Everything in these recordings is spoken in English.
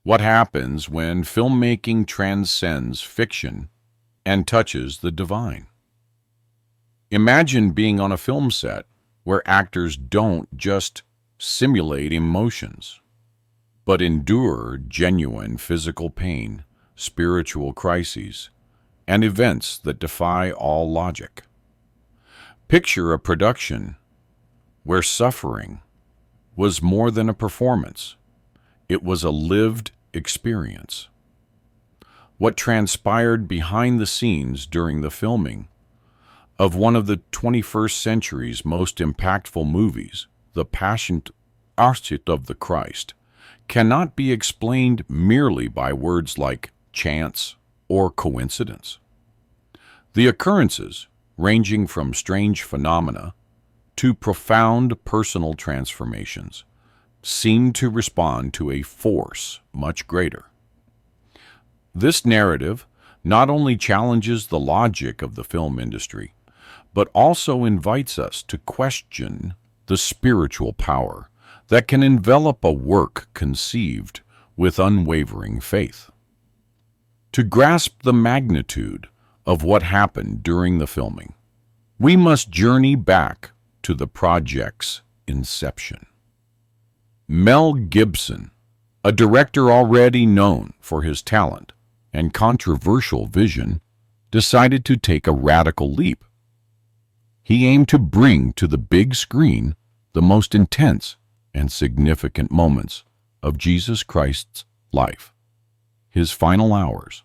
What happens when filmmaking transcends fiction and touches the divine? Imagine being on a film set where actors don't just simulate emotions, but endure genuine physical pain, spiritual crises, and events that defy all logic. Picture a production where suffering was more than a performance. It was a lived experience. What transpired behind the scenes during the filming of one of the 21st century's most impactful movies, The Passion of the Christ, cannot be explained merely by words like chance or coincidence. The occurrences, ranging from strange phenomena to profound personal transformations, seem to respond to a force much greater. This narrative not only challenges the logic of the film industry, but also invites us to question the spiritual power that can envelop a work conceived with unwavering faith. To grasp the magnitude of what happened during the filming, we must journey back to the project's inception. Mel Gibson, a director already known for his talent and controversial vision, decided to take a radical leap. He aimed to bring to the big screen the most intense and significant moments of Jesus Christ's life, his final hours.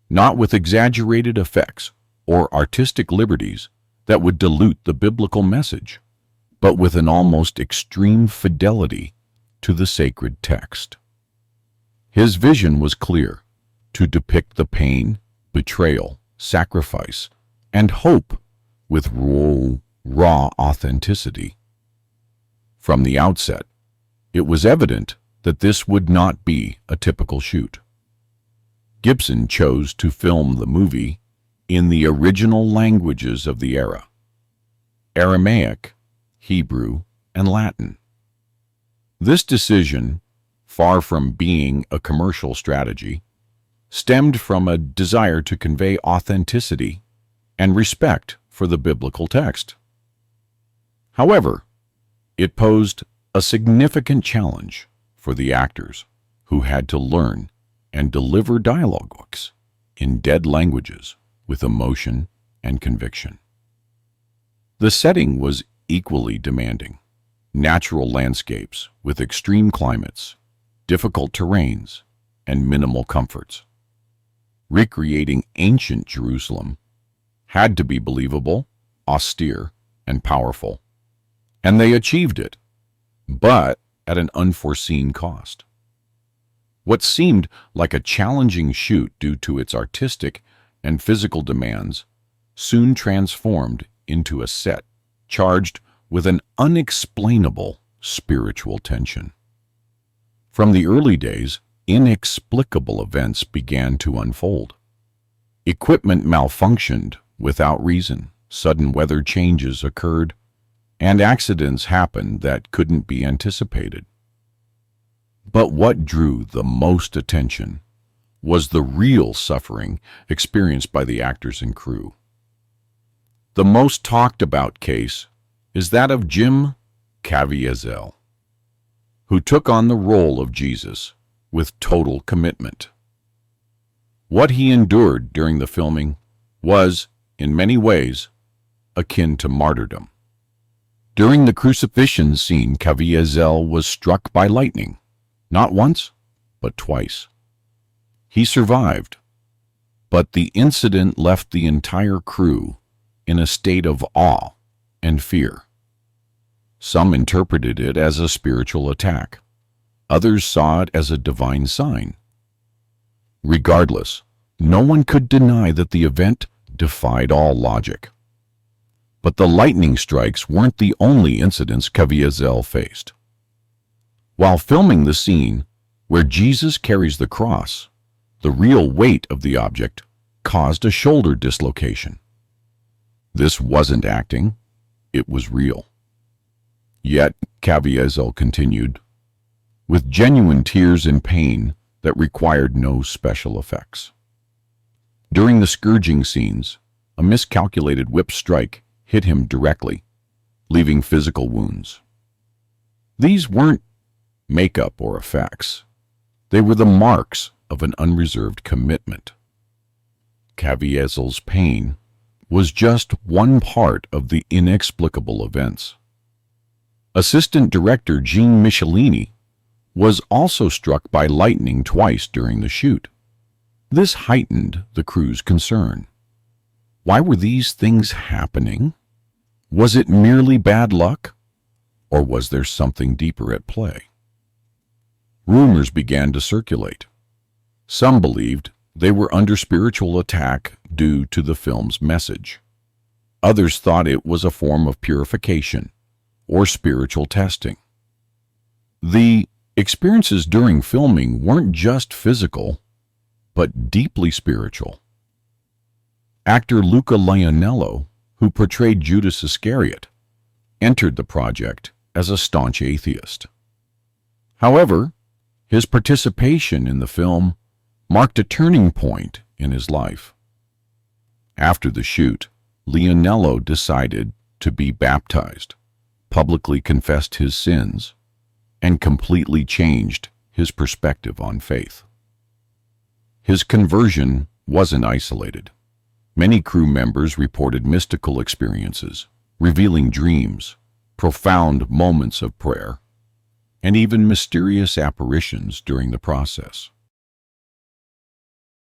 Not with exaggerated effects or artistic liberties that would dilute the biblical message, but with an almost extreme fidelity to the sacred text. His vision was clear: to depict the pain, betrayal, sacrifice, and hope with raw authenticity. From the outset, it was evident that this would not be a typical shoot. Gibson chose to film the movie in the original languages of the era: Aramaic, Hebrew, and Latin. This decision, far from being a commercial strategy, stemmed from a desire to convey authenticity and respect for the biblical text. However, it posed a significant challenge for the actors, who had to learn and deliver dialogues in dead languages with emotion and conviction. The setting was equally demanding: natural landscapes with extreme climates, difficult terrains, and minimal comforts. Recreating ancient Jerusalem had to be believable, austere, and powerful, and they achieved it, but at an unforeseen cost. What seemed like a challenging shoot due to its artistic and physical demands soon transformed into a set charged with an unexplainable spiritual tension. From the early days, inexplicable events began to unfold. Equipment malfunctioned without reason, sudden weather changes occurred, and accidents happened that couldn't be anticipated. But what drew the most attention was the real suffering experienced by the actors and crew. The most talked about case is that of Jim Caviezel, who took on the role of Jesus with total commitment. What he endured during the filming was, in many ways, akin to martyrdom. During the crucifixion scene, Caviezel was struck by lightning, not once, but twice. He survived, but the incident left the entire crew in a state of awe and fear. Some interpreted it as a spiritual attack. Others saw it as a divine sign. Regardless, no one could deny that the event defied all logic. But the lightning strikes weren't the only incidents Caviezel faced. While filming the scene where Jesus carries the cross, the real weight of the object caused a shoulder dislocation. This wasn't acting, it was real. Yet, Caviezel continued, with genuine tears and pain that required no special effects. During the scourging scenes, a miscalculated whip strike hit him directly, leaving physical wounds. These weren't makeup or effects. They were the marks of an unreserved commitment. Caviezel's pain was just one part of the inexplicable events. Assistant director Jean Michelini was also struck by lightning twice during the shoot. This heightened the crew's concern. Why were these things happening? Was it merely bad luck? Or was there something deeper at play? Rumors began to circulate. Some believed they were under spiritual attack due to the film's message. Others thought it was a form of purification or spiritual testing. The experiences during filming weren't just physical, but deeply spiritual. Actor Luca Lionello, who portrayed Judas Iscariot, entered the project as a staunch atheist. However, his participation in the film marked a turning point in his life. After the shoot, Lionello decided to be baptized, publicly confessed his sins, and completely changed his perspective on faith. His conversion wasn't isolated. Many crew members reported mystical experiences, revealing dreams, profound moments of prayer, and even mysterious apparitions during the process.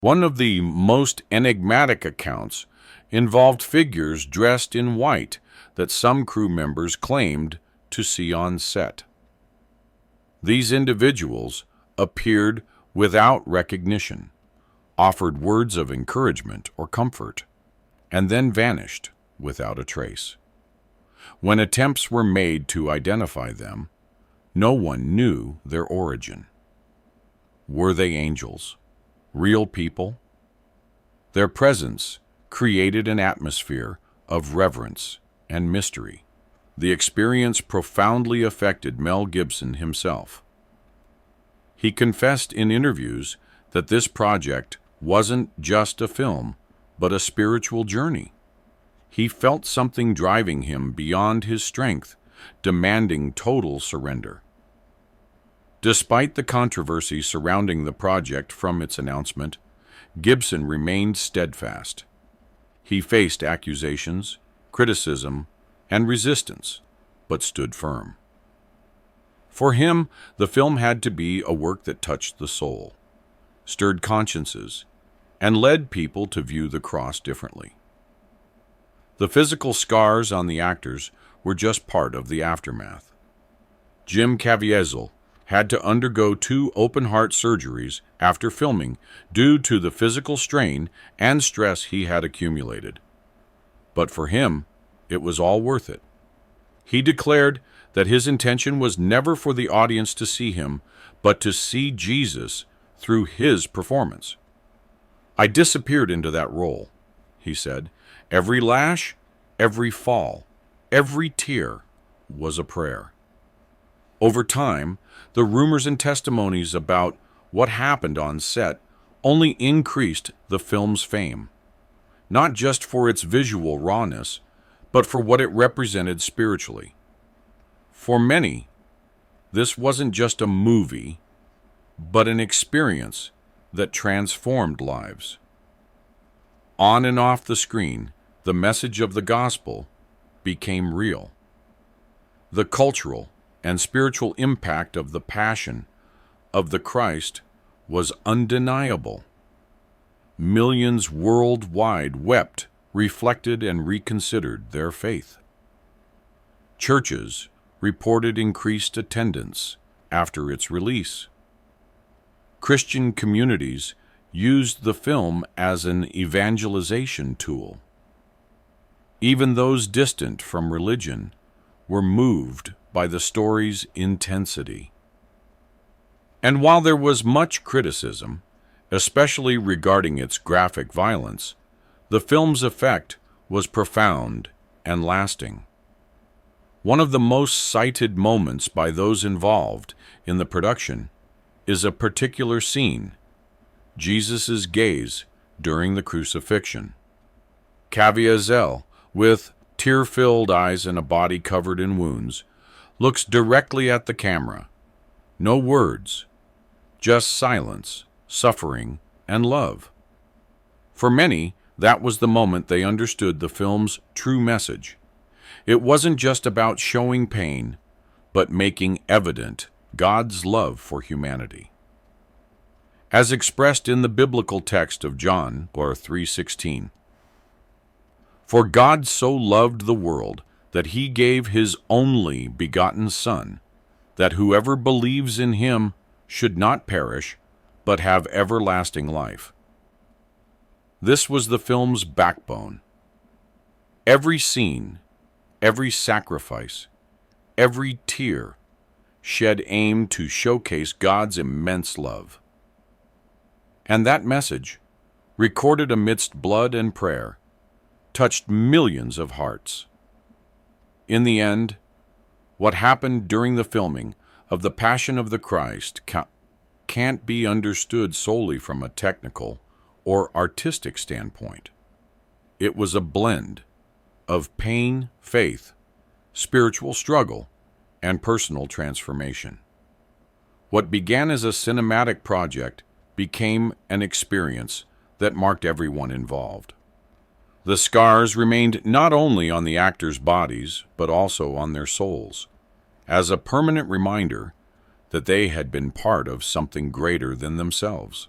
One of the most enigmatic accounts involved figures dressed in white that some crew members claimed to see on set. These individuals appeared without recognition, offered words of encouragement or comfort, and then vanished without a trace. When attempts were made to identify them, no one knew their origin. Were they angels? Real people? Their presence created an atmosphere of reverence and mystery. The experience profoundly affected Mel Gibson himself. He confessed in interviews that this project wasn't just a film, but a spiritual journey. He felt something driving him beyond his strength, demanding total surrender. Despite the controversy surrounding the project from its announcement, Gibson remained steadfast. He faced accusations, criticism, and resistance, but stood firm. For him, the film had to be a work that touched the soul, stirred consciences, and led people to view the cross differently. The physical scars on the actors were just part of the aftermath. Jim Caviezel had to undergo 2 open-heart surgeries after filming due to the physical strain and stress he had accumulated. But for him, it was all worth it. He declared that his intention was never for the audience to see him, but to see Jesus through his performance. "I disappeared into that role," he said. "Every lash, every fall, every tear was a prayer." Over time, the rumors and testimonies about what happened on set only increased the film's fame, not just for its visual rawness, but for what it represented spiritually. For many, this wasn't just a movie, but an experience that transformed lives. On and off the screen, the message of the gospel became real. The cultural and spiritual impact of the passion of the Christ was undeniable. Millions worldwide wept, reflected, and reconsidered their faith. Churches reported increased attendance after its release. Christian communities used the film as an evangelization tool. Even those distant from religion were moved by the story's intensity. And while there was much criticism, especially regarding its graphic violence, the film's effect was profound and lasting. One of the most cited moments by those involved in the production is a particular scene, Jesus' gaze during the crucifixion. Caviezel, with tear-filled eyes and a body covered in wounds, looks directly at the camera. No words, just silence, suffering, and love. For many, that was the moment they understood the film's true message. It wasn't just about showing pain, but making evident God's love for humanity. As expressed in the biblical text of John 3:16, "For God so loved the world that he gave his only begotten Son, that whoever believes in him should not perish, but have everlasting life." This was the film's backbone. Every scene, every sacrifice, every tear shed aimed to showcase God's immense love. And that message, recorded amidst blood and prayer, touched millions of hearts. In the end, what happened during the filming of The Passion of the Christ can't be understood solely from a technical or artistic standpoint. It was a blend of pain, faith, spiritual struggle, and personal transformation. What began as a cinematic project became an experience that marked everyone involved. The scars remained not only on the actors' bodies, but also on their souls, as a permanent reminder that they had been part of something greater than themselves.